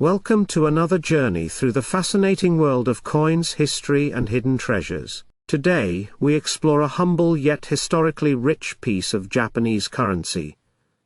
Welcome to another journey through the fascinating world of coins, history and hidden treasures. Today, we explore a humble yet historically rich piece of Japanese currency,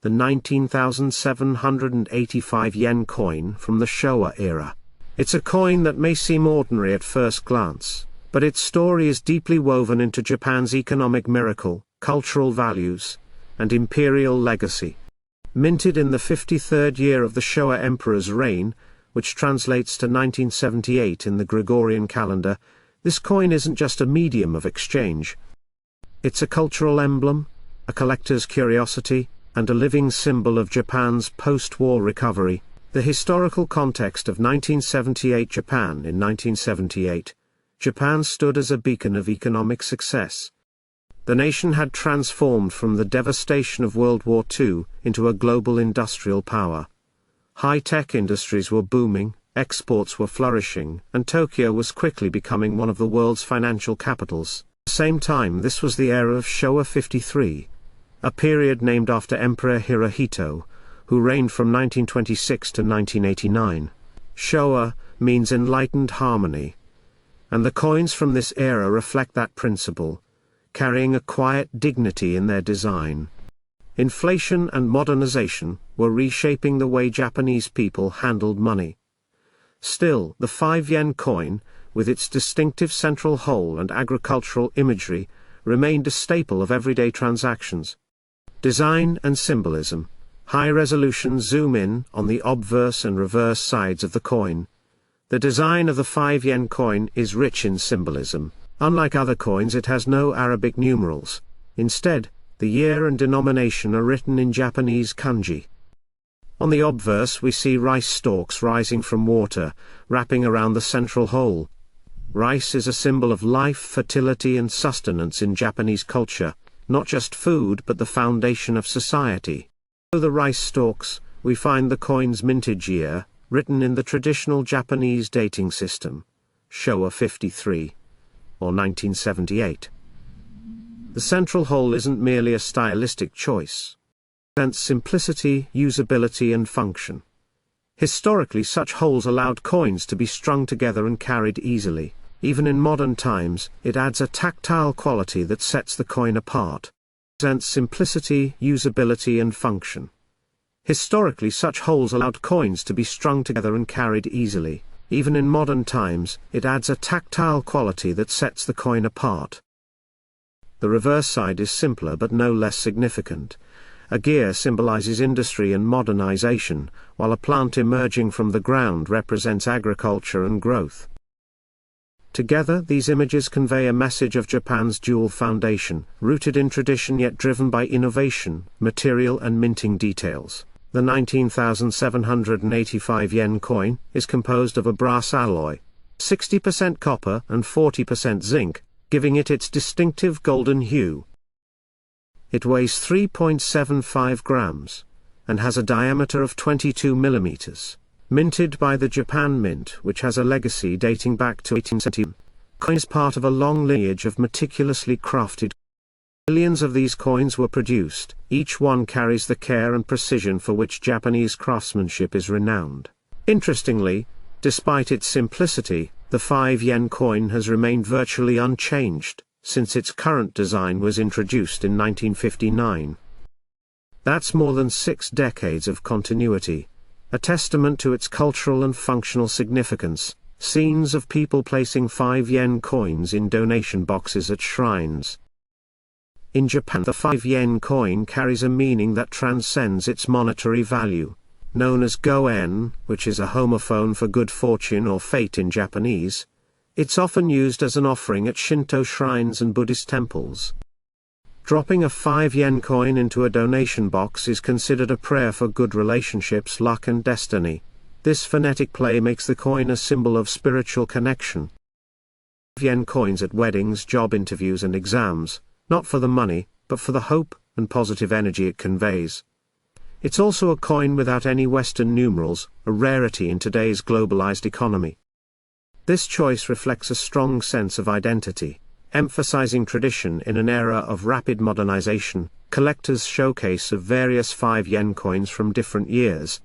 the 19,785 yen coin from the Showa era. It's a coin that may seem ordinary at first glance, but its story is deeply woven into Japan's economic miracle, cultural values, and imperial legacy. Minted in the 53rd year of the Showa Emperor's reign, which translates to 1978 in the Gregorian calendar, this coin isn't just a medium of exchange. It's a cultural emblem, a collector's curiosity, and a living symbol of Japan's post-war recovery. The historical context of 1978 Japan. In 1978, Japan stood as a beacon of economic success. The nation had transformed from the devastation of World War II into a global industrial power. High-tech industries were booming, exports were flourishing, and Tokyo was quickly becoming one of the world's financial capitals. At the same time, this was the era of Showa 53, a period named after Emperor Hirohito, who reigned from 1926 to 1989. Showa means enlightened harmony, and the coins from this era reflect that principle, carrying a quiet dignity in their design. Inflation and modernization were reshaping the way Japanese people handled money. Still, the 5-yen coin, with its distinctive central hole and agricultural imagery, remained a staple of everyday transactions. Design and symbolism. High-resolution zoom-in on the obverse and reverse sides of the coin. The design of the 5-yen coin is rich in symbolism. Unlike other coins, it has no Arabic numerals. Instead, the year and denomination are written in Japanese kanji. On the obverse we see rice stalks rising from water, wrapping around the central hole. Rice is a symbol of life, fertility and sustenance in Japanese culture, not just food but the foundation of society. Below the rice stalks, we find the coin's mintage year, written in the traditional Japanese dating system, Showa 53, or 1978. The central hole isn't merely a stylistic choice. It represents simplicity, usability and function. Historically, such holes allowed coins to be strung together and carried easily. Even in modern times, it adds a tactile quality that sets the coin apart. It represents simplicity, usability and function. Historically, such holes allowed coins to be strung together and carried easily. Even in modern times, it adds a tactile quality that sets the coin apart. The reverse side is simpler but no less significant. A gear symbolizes industry and modernization, while a plant emerging from the ground represents agriculture and growth. Together, these images convey a message of Japan's dual foundation, rooted in tradition yet driven by innovation, material and minting details. The 19,785 yen coin is composed of a brass alloy, 60% copper and 40% zinc, giving it its distinctive golden hue. It weighs 3.75 grams, and has a diameter of 22 millimeters. Minted by the Japan Mint, which has a legacy dating back to 1870, the coin is part of a long lineage of meticulously crafted. Millions of these coins were produced, each one carries the care and precision for which Japanese craftsmanship is renowned. Interestingly, despite its simplicity, the 5-yen coin has remained virtually unchanged since its current design was introduced in 1959. That's more than 6 decades of continuity, a testament to its cultural and functional significance. Scenes of people placing 5-yen coins in donation boxes at shrines. In Japan, the 5-yen coin carries a meaning that transcends its monetary value. Known as go-en, which is a homophone for good fortune or fate in Japanese, it's often used as an offering at Shinto shrines and Buddhist temples. Dropping a 5-yen coin into a donation box is considered a prayer for good relationships, luck and destiny. This phonetic play makes the coin a symbol of spiritual connection. 5-yen coins at weddings, job interviews and exams, not for the money, but for the hope and positive energy it conveys. It's also a coin without any Western numerals, a rarity in today's globalized economy. This choice reflects a strong sense of identity, emphasizing tradition in an era of rapid modernization. Collectors' showcase of various 5-yen coins from different years.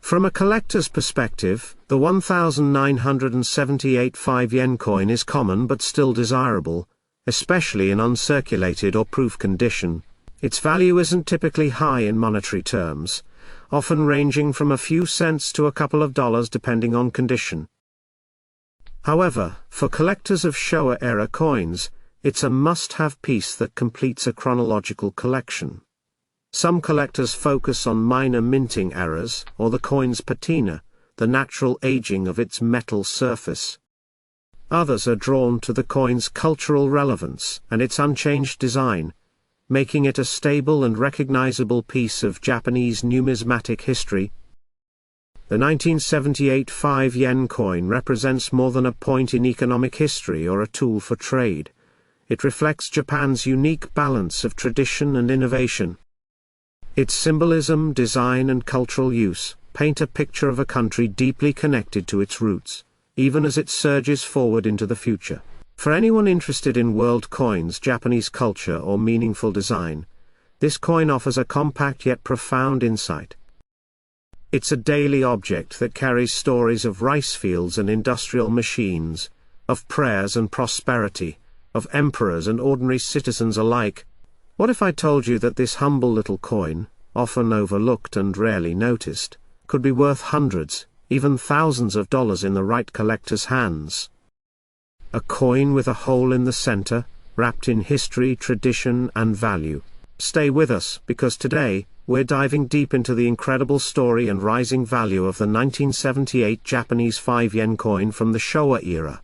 From a collector's perspective, the 1978 5-yen coin is common but still desirable, especially in uncirculated or proof condition. Its value isn't typically high in monetary terms, often ranging from a few cents to a couple of dollars depending on condition. However, for collectors of Showa-era coins, it's a must-have piece that completes a chronological collection. Some collectors focus on minor minting errors, or the coin's patina, the natural aging of its metal surface. Others are drawn to the coin's cultural relevance and its unchanged design, making it a stable and recognizable piece of Japanese numismatic history. The 1978 5-yen coin represents more than a point in economic history or a tool for trade. It reflects Japan's unique balance of tradition and innovation. Its symbolism, design and cultural use paint a picture of a country deeply connected to its roots, even as it surges forward into the future. For anyone interested in world coins, Japanese culture or meaningful design, this coin offers a compact yet profound insight. It's a daily object that carries stories of rice fields and industrial machines, of prayers and prosperity, of emperors and ordinary citizens alike. What if I told you that this humble little coin, often overlooked and rarely noticed, could be worth hundreds, even thousands of dollars in the right collector's hands? A coin with a hole in the center, wrapped in history, tradition, and value. Stay with us, because today, we're diving deep into the incredible story and rising value of the 1978 Japanese 5-yen coin from the Showa era.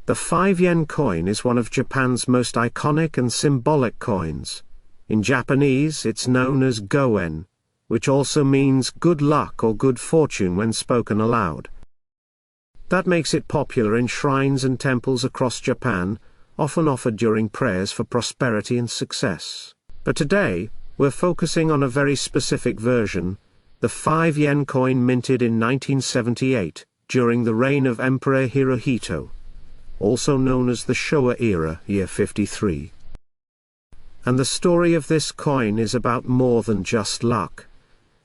The 5-yen coin is one of Japan's most iconic and symbolic coins. In Japanese, it's known as goen, which also means good luck or good fortune when spoken aloud. That makes it popular in shrines and temples across Japan, often offered during prayers for prosperity and success. But today, we're focusing on a very specific version, the 5-yen coin minted in 1978, during the reign of Emperor Hirohito, also known as the Showa era, year 53. And the story of this coin is about more than just luck.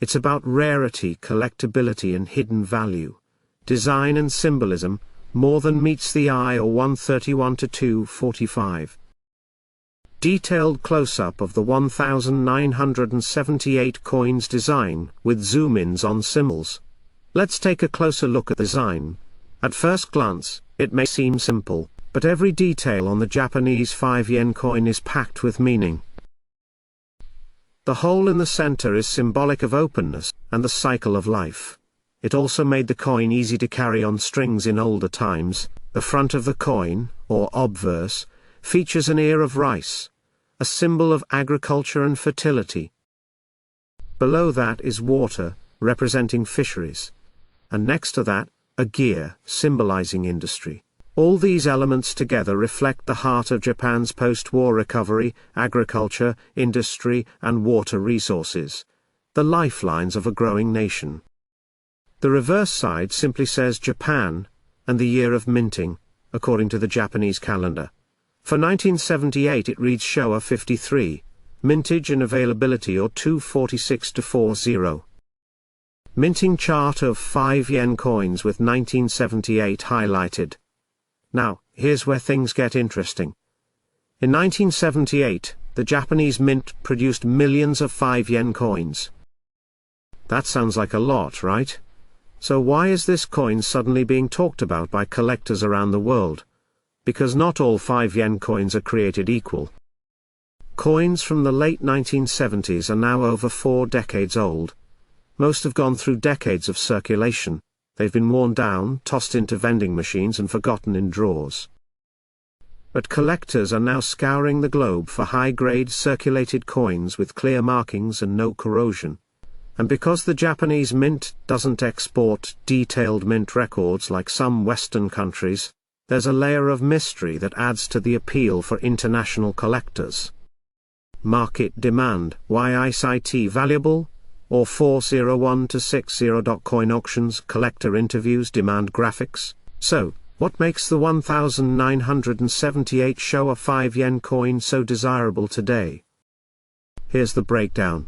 It's about rarity, collectability and hidden value, design and symbolism, more than meets the eye. Or 131 to 245. Detailed close-up of the 1978 coin's design, with zoom-ins on symbols. Let's take a closer look at the design. At first glance, it may seem simple, but every detail on the Japanese 5-yen coin is packed with meaning. The hole in the center is symbolic of openness and the cycle of life. It also made the coin easy to carry on strings in older times. The front of the coin, or obverse, features an ear of rice, a symbol of agriculture and fertility. Below that is water, representing fisheries. And next to that, a gear, symbolizing industry. All these elements together reflect the heart of Japan's post-war recovery, agriculture, industry, and water resources, the lifelines of a growing nation. The reverse side simply says Japan, and the year of minting, according to the Japanese calendar. For 1978 it reads Showa 53, mintage and availability or 246 to 40. Minting chart of 5-yen coins with 1978 highlighted. Now, here's where things get interesting. In 1978, the Japanese mint produced millions of 5-yen coins. That sounds like a lot, right? So why is this coin suddenly being talked about by collectors around the world? Because not all 5-yen coins are created equal. Coins from the late 1970s are now over 4 decades old. Most have gone through decades of circulation. They've been worn down, tossed into vending machines and forgotten in drawers. But collectors are now scouring the globe for high-grade circulated coins with clear markings and no corrosion. And because the Japanese mint doesn't export detailed mint records like some Western countries, there's a layer of mystery that adds to the appeal for international collectors. Market demand, YICT valuable? Or 401 to 60. Coin auctions, collector interviews, demand graphics. So, what makes the 1978 Showa 5-yen coin so desirable today? Here's the breakdown.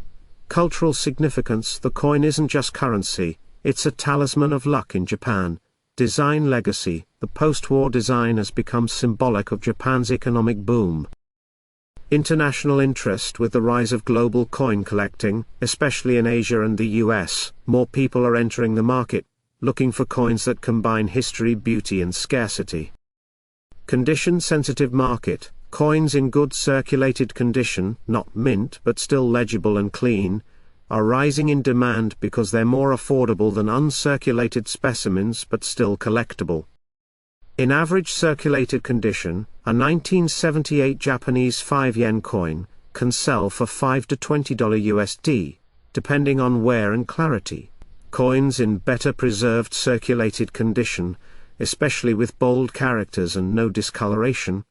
Cultural significance: the coin isn't just currency, it's a talisman of luck in Japan. Design legacy: the post-war design has become symbolic of Japan's economic boom. International interest: with the rise of global coin collecting, especially in Asia and the US, more people are entering the market, looking for coins that combine history, beauty and scarcity. Condition-sensitive market: coins in good circulated condition, not mint but still legible and clean, are rising in demand because they're more affordable than uncirculated specimens but still collectible. In average circulated condition, a 1978 Japanese 5 yen coin can sell for $5 to $20 USD, depending on wear and clarity. Coins in better preserved circulated condition, especially with bold characters and no discoloration,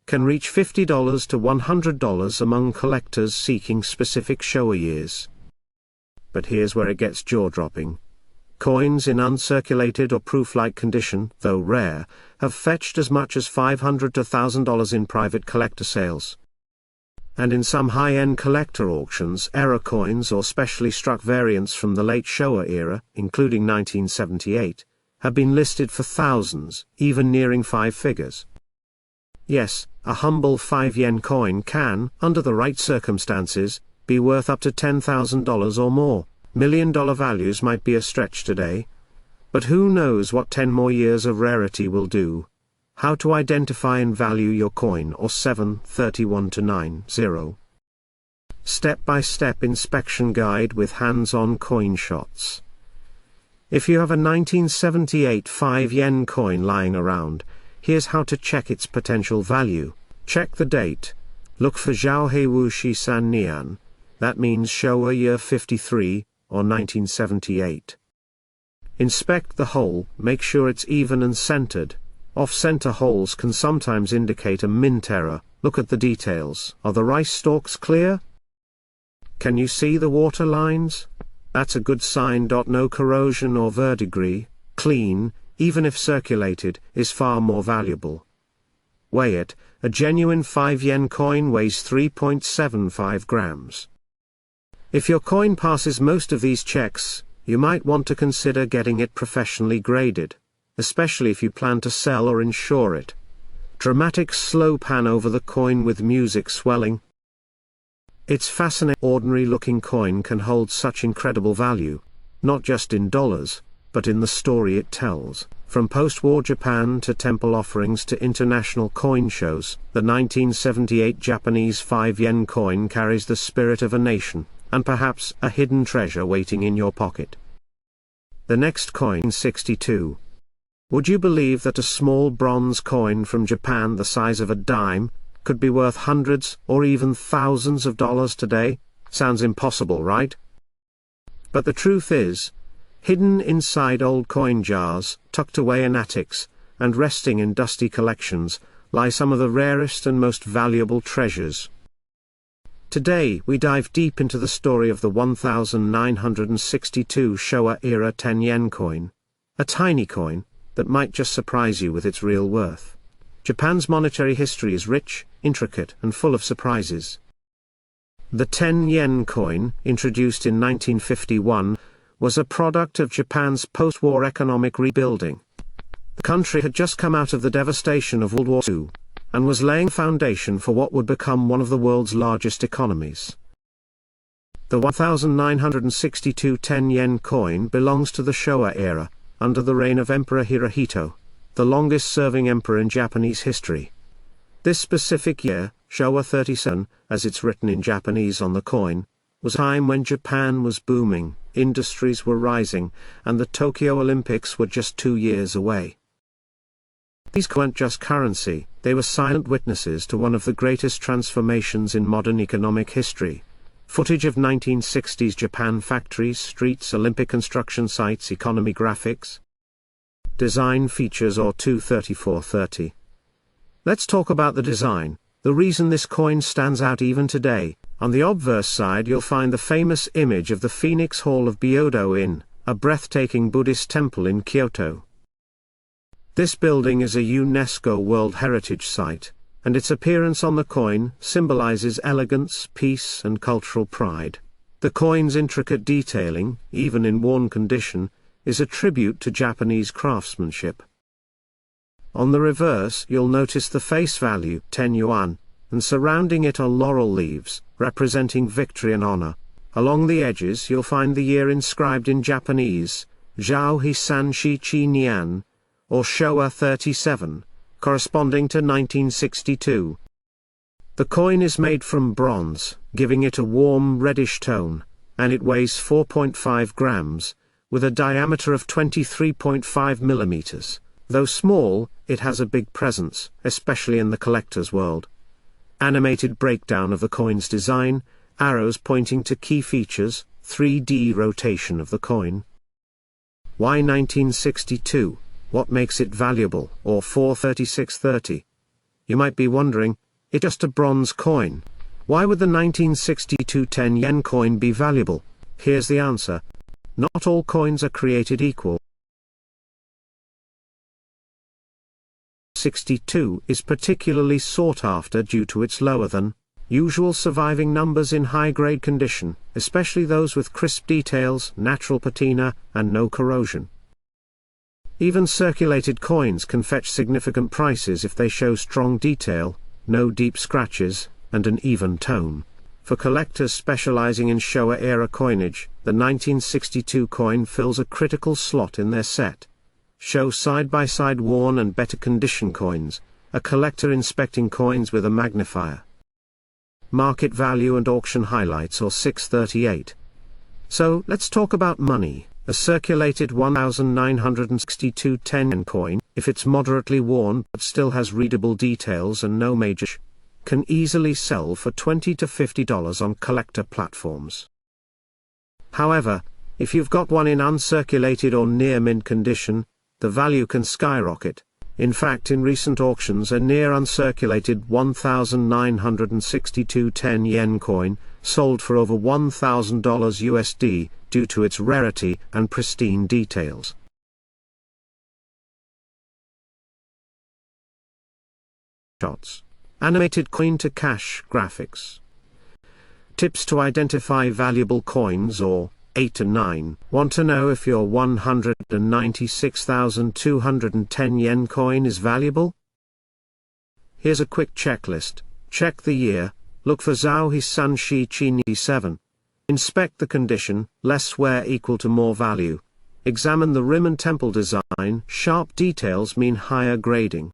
can reach $50 to $100 among collectors seeking specific Showa years. But here's where it gets jaw-dropping. Coins in uncirculated or proof-like condition, though rare, have fetched as much as $500 to $1,000 in private collector sales. And in some high-end collector auctions, error coins or specially struck variants from the late Showa era, including 1978, have been listed for thousands, even nearing 5 figures. Yes, a humble 5 yen coin can, under the right circumstances, be worth up to $10,000 or more. $1 million values might be a stretch today. But who knows what 10 more years of rarity will do. How to identify and value your coin, or 731-90. Step-by-step inspection guide with hands-on coin shots. If you have a 1978 5 yen coin lying around, here's how to check its potential value. Check the date. Look for Zhaohei Wuxi San Nian. That means Showa year 53, or 1978. Inspect the hole, make sure it's even and centered. Off-center holes can sometimes indicate a mint error. Look at the details. Are the rice stalks clear? Can you see the water lines? That's a good sign. No corrosion or verdigris. Clean, even if circulated, is far more valuable. Weigh it. A genuine 5 yen coin weighs 3.75 grams. If your coin passes most of these checks, you might want to consider getting it professionally graded, especially if you plan to sell or insure it. Dramatic slow pan over the coin with music swelling. It's fascinating. Ordinary looking coin can hold such incredible value, not just in dollars, but in the story it tells. From post-war Japan to temple offerings to international coin shows, the 1978 Japanese 5 yen coin carries the spirit of a nation, and perhaps a hidden treasure waiting in your pocket. The next coin, 62. Would you believe that a small bronze coin from Japan the size of a dime could be worth hundreds or even thousands of dollars today? Sounds impossible, right? But the truth is, hidden inside old coin jars, tucked away in attics, and resting in dusty collections, lie some of the rarest and most valuable treasures. Today we dive deep into the story of the 1962 Showa-era 10 yen coin, a tiny coin that might just surprise you with its real worth. Japan's monetary history is rich, intricate, and full of surprises. The 10 yen coin, introduced in 1951, was a product of Japan's post-war economic rebuilding. The country had just come out of the devastation of World War II, and was laying foundation for what would become one of the world's largest economies. The 1962 10 yen coin belongs to the Showa era, under the reign of Emperor Hirohito, the longest-serving emperor in Japanese history. This specific year, Showa 37, as it's written in Japanese on the coin, was a time when Japan was booming, industries were rising, and the Tokyo Olympics were just 2 years away. These weren't just currency, they were silent witnesses to one of the greatest transformations in modern economic history. Footage of 1960s Japan factories, streets, Olympic construction sites, economy graphics. Design features or 23430. Let's talk about the design, the reason this coin stands out even today. On the obverse side you'll find the famous image of the Phoenix Hall of Byodo Inn, a breathtaking Buddhist temple in Kyoto. This building is a UNESCO World Heritage Site, and its appearance on the coin symbolizes elegance, peace, and cultural pride. The coin's intricate detailing, even in worn condition, is a tribute to Japanese craftsmanship. On the reverse, you'll notice the face value, 10 yuan, and surrounding it are laurel leaves, representing victory and honor. Along the edges you'll find the year inscribed in Japanese, Zhao Hisan Shi Chi Nian, or Showa 37, corresponding to 1962. The coin is made from bronze, giving it a warm reddish tone, and it weighs 4.5 grams, with a diameter of 23.5 millimeters. Though small, it has a big presence, especially in the collector's world. Animated breakdown of the coin's design, arrows pointing to key features, 3D rotation of the coin. Why 1962? What makes it valuable, or 43630? You might be wondering, it's just a bronze coin. Why would the 1962 10 yen coin be valuable? Here's the answer. Not all coins are created equal. 62 is particularly sought after due to its lower than usual surviving numbers in high-grade condition, especially those with crisp details, natural patina, and no corrosion. Even circulated coins can fetch significant prices if they show strong detail, no deep scratches, and an even tone. For collectors specializing in Showa-era coinage, the 1962 coin fills a critical slot in their set. Show side-by-side worn and better condition coins, a collector inspecting coins with a magnifier. Market value and auction highlights, or 638. So, let's talk about money. A circulated 1962 10 yen coin, if it's moderately worn but still has readable details and no major can easily sell for $20 to $50 on collector platforms. However, if you've got one in uncirculated or near mint condition, the value can skyrocket. In fact, in recent auctions, a near uncirculated 1962 10 yen coin sold for over $1,000 USD due to its rarity and pristine details. Shots. Animated coin-to-cash graphics. Tips to identify valuable coins, or 8 and 9. Want to know if your 196,210 yen coin is valuable? Here's a quick checklist. Check the year. Look for Zhao Hisan Shi Chi 7. Inspect the condition, less wear equal to more value. Examine the rim and temple design, sharp details mean higher grading.